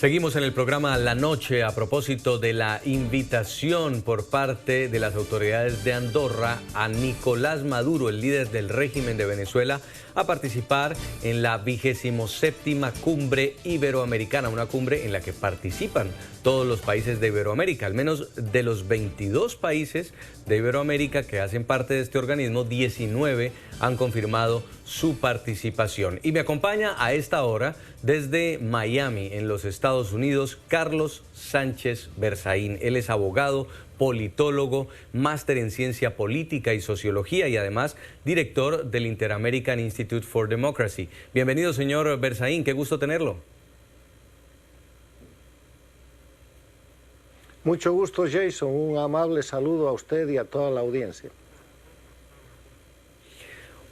Seguimos en el programa La Noche a propósito de la invitación por parte de las autoridades de Andorra a Nicolás Maduro, el líder del régimen de Venezuela, a participar en la 27ª Cumbre Iberoamericana, una cumbre en la que participan todos los países de Iberoamérica. Al menos de los 22 países de Iberoamérica que hacen parte de este organismo, 19 han confirmado su participación. Y me acompaña a esta hora desde Miami, en los Estados Unidos, Carlos Sánchez Berzaín. Él es abogado, politólogo, máster en ciencia política y sociología y además director del Inter-American Institute for Democracy. Bienvenido, señor Berzaín, qué gusto tenerlo. Mucho gusto, Jason. Un amable saludo a usted y a toda la audiencia.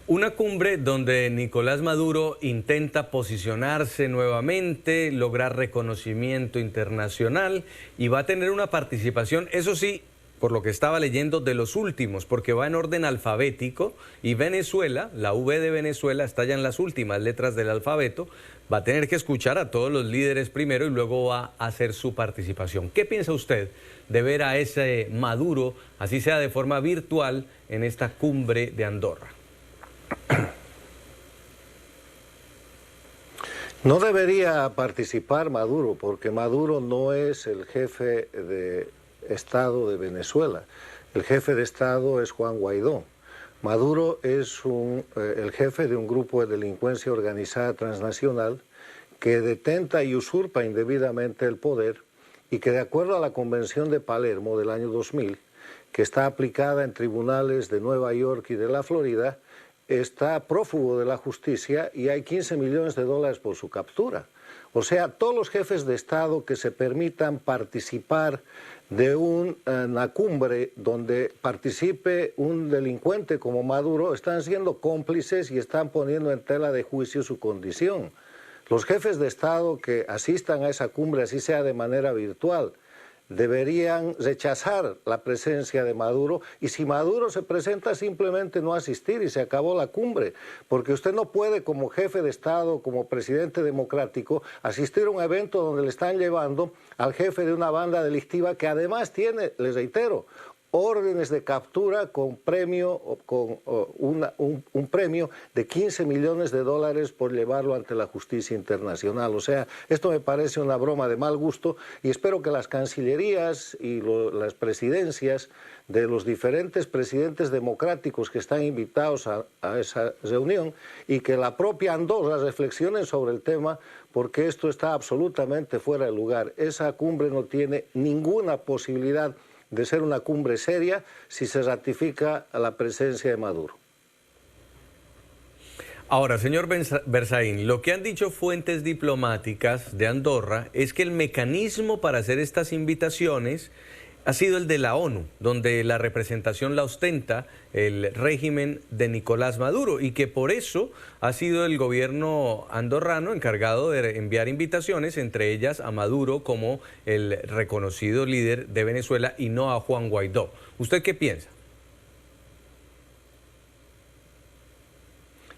Una cumbre donde Nicolás Maduro intenta posicionarse nuevamente, lograr reconocimiento internacional y va a tener una participación, eso sí, por lo que estaba leyendo, de los últimos, porque va en orden alfabético y Venezuela, la V de Venezuela está ya en las últimas letras del alfabeto, va a tener que escuchar a todos los líderes primero y luego va a hacer su participación. ¿Qué piensa usted de ver a ese Maduro, así sea de forma virtual, en esta cumbre de Andorra? No debería participar Maduro, porque Maduro no es el jefe de Estado de Venezuela. El jefe de Estado es Juan Guaidó. Maduro es el jefe de un grupo de delincuencia organizada transnacional que detenta y usurpa indebidamente el poder y que, de acuerdo a la Convención de Palermo del año 2000, que está aplicada en tribunales de Nueva York y de la Florida, está prófugo de la justicia y hay 15 millones de dólares por su captura. O sea, todos los jefes de Estado que se permitan participar de una cumbre donde participe un delincuente como Maduro están siendo cómplices y están poniendo en tela de juicio su condición. Los jefes de Estado que asistan a esa cumbre, así sea de manera virtual, deberían rechazar la presencia de Maduro y si Maduro se presenta simplemente no asistir y se acabó la cumbre, porque usted no puede como jefe de Estado, como presidente democrático, asistir a un evento donde le están llevando al jefe de una banda delictiva que además tiene, les reitero, órdenes de captura con premio, un premio de 15 millones de dólares por llevarlo ante la justicia internacional. O sea, esto me parece una broma de mal gusto y espero que las cancillerías y las presidencias de los diferentes presidentes democráticos que están invitados a esa reunión y que la propia Andorra reflexionen sobre el tema, porque esto está absolutamente fuera de lugar. Esa cumbre no tiene ninguna posibilidad de ser una cumbre seria si se ratifica la presencia de Maduro. Ahora, señor Berzaín, lo que han dicho fuentes diplomáticas de Andorra es que el mecanismo para hacer estas invitaciones ha sido el de la ONU, donde la representación la ostenta el régimen de Nicolás Maduro y que por eso ha sido el gobierno andorrano encargado de enviar invitaciones, entre ellas a Maduro como el reconocido líder de Venezuela y no a Juan Guaidó. ¿Usted qué piensa?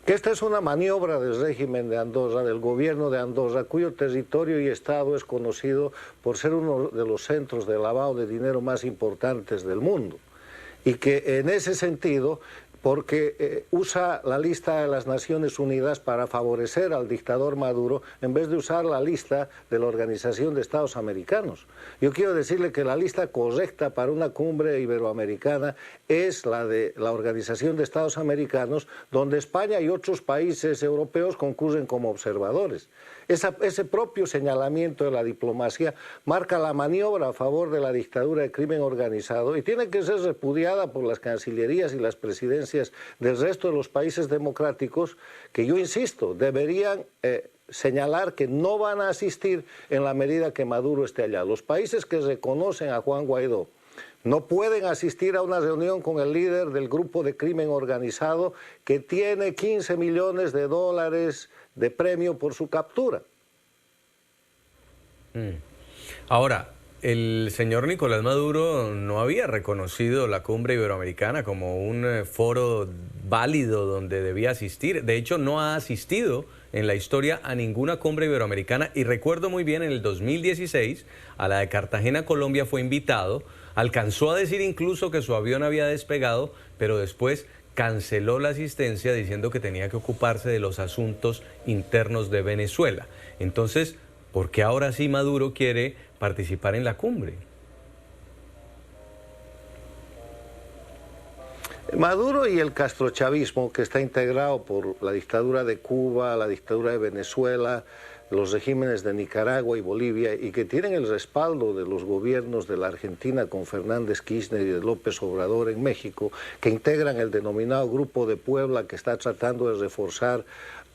Que esta es una maniobra del régimen de Andorra, del gobierno de Andorra, cuyo territorio y estado es conocido por ser uno de los centros de lavado de dinero más importantes del mundo. Y que en ese sentido, porque usa la lista de las Naciones Unidas para favorecer al dictador Maduro en vez de usar la lista de la Organización de Estados Americanos. Yo quiero decirle que la lista correcta para una cumbre iberoamericana es la de la Organización de Estados Americanos, donde España y otros países europeos concurren como observadores. Ese propio señalamiento de la diplomacia marca la maniobra a favor de la dictadura de crimen organizado y tiene que ser repudiada por las cancillerías y las presidencias del resto de los países democráticos que, yo insisto, deberían señalar que no van a asistir en la medida que Maduro esté allá. Los países que reconocen a Juan Guaidó no pueden asistir a una reunión con el líder del grupo de crimen organizado que tiene 15 millones de dólares de premio por su captura. Ahora, el señor Nicolás Maduro no había reconocido la cumbre iberoamericana como un foro válido donde debía asistir. De hecho, no ha asistido en la historia a ninguna cumbre iberoamericana, y recuerdo muy bien en el 2016 a la de Cartagena, Colombia, fue invitado, alcanzó a decir incluso que su avión había despegado, pero después canceló la asistencia diciendo que tenía que ocuparse de los asuntos internos de Venezuela. Entonces, ¿por qué ahora sí Maduro quiere participar en la cumbre? Maduro y el castrochavismo, que está integrado por la dictadura de Cuba, la dictadura de Venezuela, los regímenes de Nicaragua y Bolivia, y que tienen el respaldo de los gobiernos de la Argentina con Fernández Kirchner y de López Obrador en México, que integran el denominado Grupo de Puebla, que está tratando de reforzar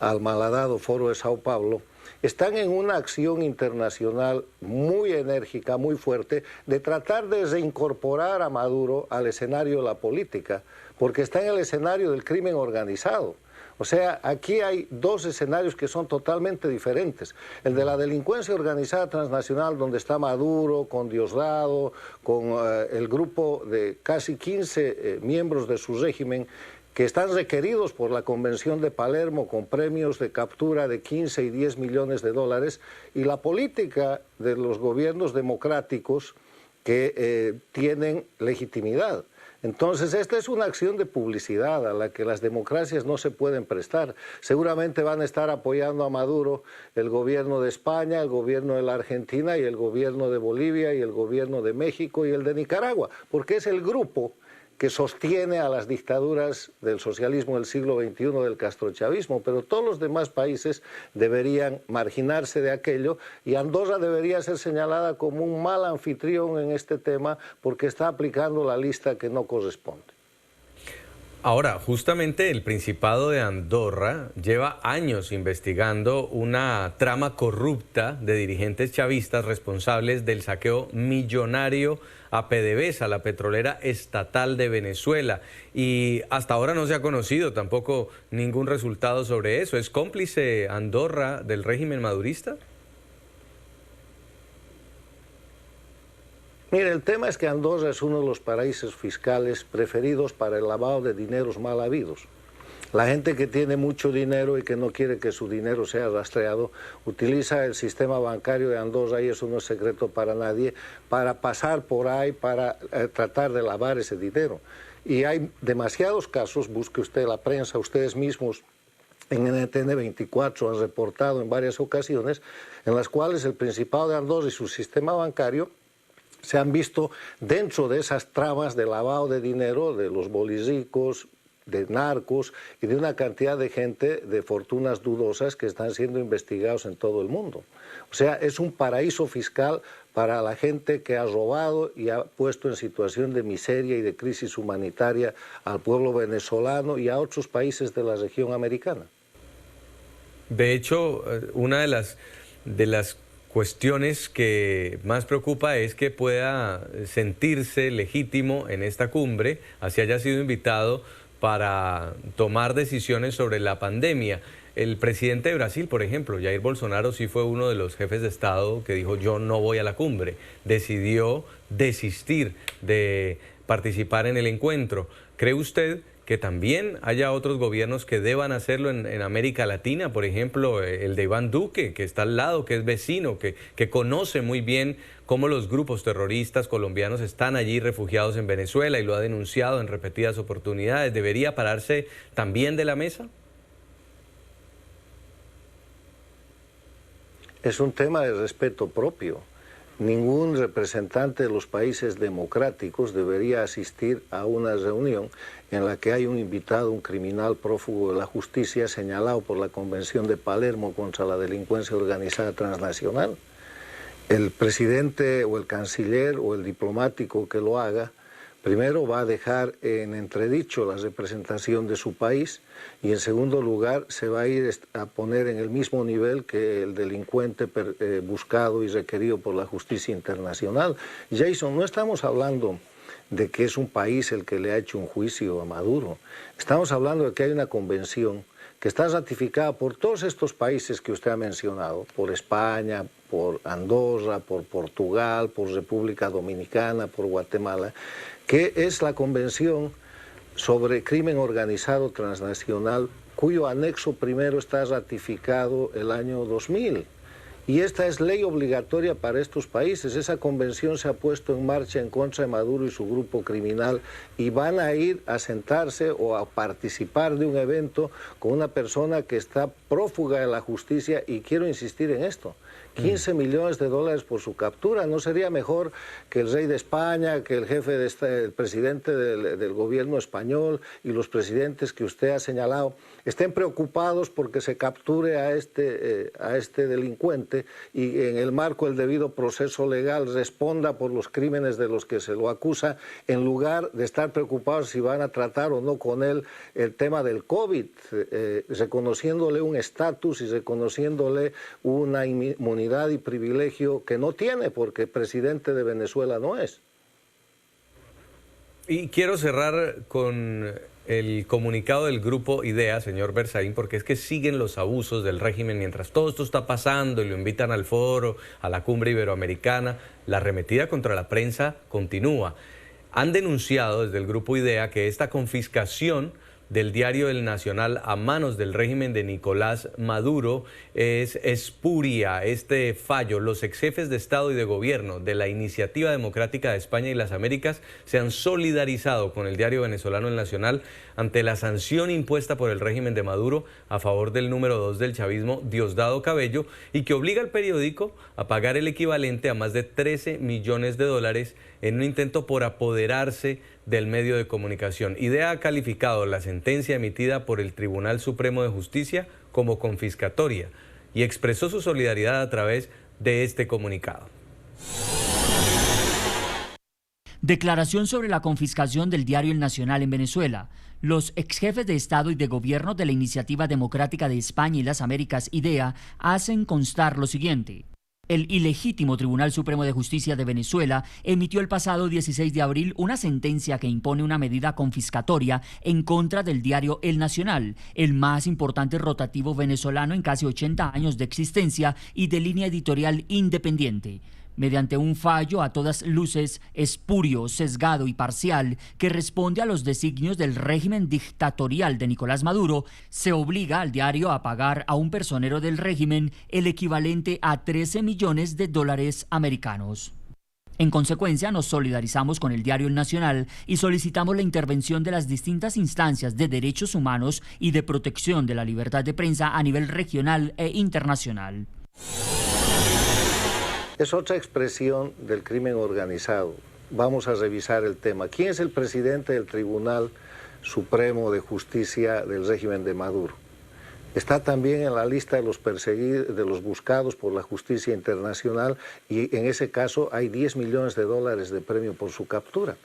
al malhadado Foro de Sao Paulo, están en una acción internacional muy enérgica, muy fuerte, de tratar de reincorporar a Maduro al escenario de la política, porque está en el escenario del crimen organizado. O sea, aquí hay dos escenarios que son totalmente diferentes. El de la delincuencia organizada transnacional, donde está Maduro, con Diosdado, con el grupo de casi 15 miembros de su régimen, que están requeridos por la Convención de Palermo con premios de captura de 15 y 10 millones de dólares, y la política de los gobiernos democráticos que tienen legitimidad. Entonces, esta es una acción de publicidad a la que las democracias no se pueden prestar. Seguramente van a estar apoyando a Maduro el gobierno de España, el gobierno de la Argentina y el gobierno de Bolivia y el gobierno de México y el de Nicaragua, porque es el grupo que sostiene a las dictaduras del socialismo del siglo XXI, del castrochavismo, pero todos los demás países deberían marginarse de aquello, y Andorra debería ser señalada como un mal anfitrión en este tema porque está aplicando la lista que no corresponde. Ahora, justamente el Principado de Andorra lleva años investigando una trama corrupta de dirigentes chavistas responsables del saqueo millonario a PDVSA, la petrolera estatal de Venezuela, y hasta ahora no se ha conocido tampoco ningún resultado sobre eso. ¿Es cómplice Andorra del régimen madurista? Mire, el tema es que Andorra es uno de los paraísos fiscales preferidos para el lavado de dineros mal habidos. La gente que tiene mucho dinero y que no quiere que su dinero sea rastreado, utiliza el sistema bancario de Andorra, y eso no es secreto para nadie, para pasar por ahí, para tratar de lavar ese dinero. Y hay demasiados casos, busque usted la prensa, ustedes mismos en NTN 24 han reportado en varias ocasiones, en las cuales el Principado de Andorra y su sistema bancario se han visto dentro de esas tramas de lavado de dinero de los bolirricos, de narcos y de una cantidad de gente de fortunas dudosas que están siendo investigados en todo el mundo. O sea, es un paraíso fiscal para la gente que ha robado y ha puesto en situación de miseria y de crisis humanitaria al pueblo venezolano y a otros países de la región americana. De hecho, una de las cuestiones que más preocupa es que pueda sentirse legítimo en esta cumbre, así haya sido invitado para tomar decisiones sobre la pandemia. El presidente de Brasil, por ejemplo, Jair Bolsonaro, sí fue uno de los jefes de Estado que dijo: yo no voy a la cumbre. Decidió desistir de participar en el encuentro. ¿Cree usted que también haya otros gobiernos que deban hacerlo en América Latina? Por ejemplo, el de Iván Duque, que está al lado, que es vecino, que conoce muy bien cómo los grupos terroristas colombianos están allí refugiados en Venezuela y lo ha denunciado en repetidas oportunidades. ¿Debería pararse también de la mesa? Es un tema de respeto propio. Ningún representante de los países democráticos debería asistir a una reunión en la que hay un invitado, un criminal prófugo de la justicia señalado por la Convención de Palermo contra la delincuencia organizada transnacional. El presidente o el canciller o el diplomático que lo haga, primero va a dejar en entredicho la representación de su país, y en segundo lugar se va a ir a poner en el mismo nivel que el delincuente buscado y requerido por la justicia internacional. Jason, no estamos hablando de que es un país el que le ha hecho un juicio a Maduro. Estamos hablando de que hay una convención que está ratificada por todos estos países que usted ha mencionado, por España, por Andorra, por Portugal, por República Dominicana, por Guatemala, que es la Convención sobre Crimen Organizado Transnacional, cuyo anexo primero está ratificado el año 2000. Y esta es ley obligatoria para estos países. Esa convención se ha puesto en marcha en contra de Maduro y su grupo criminal y van a ir a sentarse o a participar de un evento con una persona que está prófuga de la justicia, y quiero insistir en esto. 15 millones de dólares por su captura. ¿No sería mejor que el rey de España, que el jefe el presidente del gobierno español y los presidentes que usted ha señalado estén preocupados porque se capture a este delincuente y en el marco del debido proceso legal responda por los crímenes de los que se lo acusa, en lugar de estar preocupados si van a tratar o no con él el tema del COVID, reconociéndole un estatus y reconociéndole una inmunidad y privilegio que no tiene, porque presidente de Venezuela no es? Y quiero cerrar con el comunicado del Grupo IDEA, señor Berzaín, porque es que siguen los abusos del régimen mientras todo esto está pasando y lo invitan al foro, a la cumbre iberoamericana. La arremetida contra la prensa continúa. Han denunciado desde el Grupo IDEA que esta confiscación del diario El Nacional a manos del régimen de Nicolás Maduro es espuria. Este fallo, los exjefes de Estado y de Gobierno de la Iniciativa Democrática de España y las Américas se han solidarizado con el diario venezolano El Nacional ante la sanción impuesta por el régimen de Maduro a favor del número 2 del chavismo, Diosdado Cabello, y que obliga al periódico a pagar el equivalente a más de 13 millones de dólares en un intento por apoderarse del medio de comunicación. IDEA ha calificado la sentencia emitida por el Tribunal Supremo de Justicia como confiscatoria y expresó su solidaridad a través de este comunicado. Declaración sobre la confiscación del diario El Nacional en Venezuela. Los exjefes de Estado y de Gobierno de la Iniciativa Democrática de España y las Américas, IDEA, hacen constar lo siguiente. El ilegítimo Tribunal Supremo de Justicia de Venezuela emitió el pasado 16 de abril una sentencia que impone una medida confiscatoria en contra del diario El Nacional, el más importante rotativo venezolano en casi 80 años de existencia y de línea editorial independiente. Mediante un fallo a todas luces espurio, sesgado y parcial que responde a los designios del régimen dictatorial de Nicolás Maduro, se obliga al diario a pagar a un personero del régimen el equivalente a 13 millones de dólares americanos. En consecuencia, nos solidarizamos con el diario El Nacional y solicitamos la intervención de las distintas instancias de derechos humanos y de protección de la libertad de prensa a nivel regional e internacional. Es otra expresión del crimen organizado. Vamos a revisar el tema. ¿Quién es el presidente del Tribunal Supremo de Justicia del régimen de Maduro? Está también en la lista de los perseguidos, de los buscados por la justicia internacional, y en ese caso hay 10 millones de dólares de premio por su captura.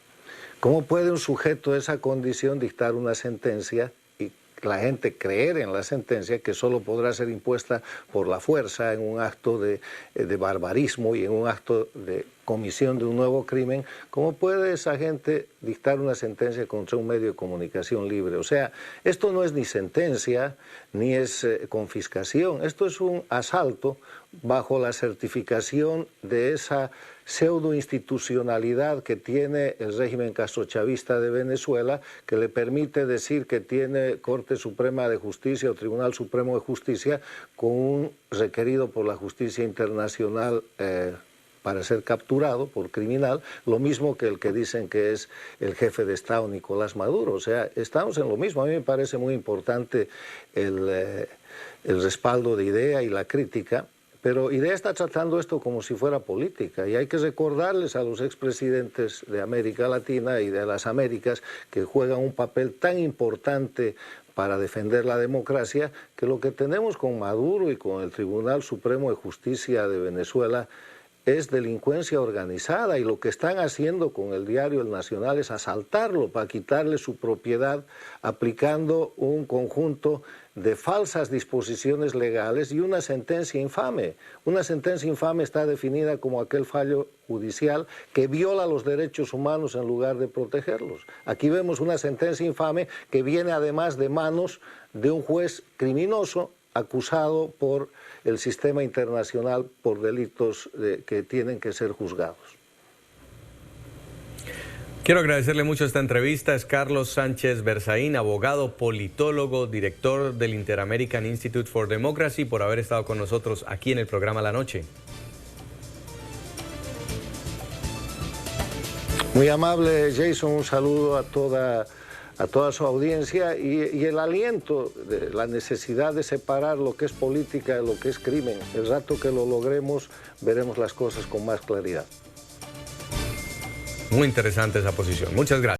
¿Cómo puede un sujeto de esa condición dictar una sentencia y la gente creer en la sentencia, que solo podrá ser impuesta por la fuerza en un acto de barbarismo y en un acto de comisión de un nuevo crimen? ¿Cómo puede esa gente dictar una sentencia contra un medio de comunicación libre? O sea, esto no es ni sentencia ni es confiscación, esto es un asalto bajo la certificación de esa pseudoinstitucionalidad que tiene el régimen castrochavista de Venezuela, que le permite decir que tiene Corte Suprema de Justicia o Tribunal Supremo de Justicia con un requerido por la justicia internacional para ser capturado por criminal, lo mismo que el que dicen que es el jefe de Estado, Nicolás Maduro. O sea, estamos en lo mismo. A mí me parece muy importante el respaldo de IDEA y la crítica, pero IDEA está tratando esto como si fuera política, y hay que recordarles a los expresidentes de América Latina y de las Américas, que juegan un papel tan importante para defender la democracia, que lo que tenemos con Maduro y con el Tribunal Supremo de Justicia de Venezuela es delincuencia organizada, y lo que están haciendo con el diario El Nacional es asaltarlo para quitarle su propiedad, aplicando un conjunto de falsas disposiciones legales y una sentencia infame. Una sentencia infame está definida como aquel fallo judicial que viola los derechos humanos en lugar de protegerlos. Aquí vemos una sentencia infame que viene además de manos de un juez criminoso acusado por el sistema internacional por delitos que tienen que ser juzgados. Quiero agradecerle mucho esta entrevista. Es Carlos Sánchez Berzaín, abogado, politólogo, director del Inter-American Institute for Democracy, por haber estado con nosotros aquí en el programa La Noche. Muy amable, Jason, un saludo a toda su audiencia y el aliento, de la necesidad de separar lo que es política de lo que es crimen. El rato que lo logremos, veremos las cosas con más claridad. Muy interesante esa posición. Muchas gracias.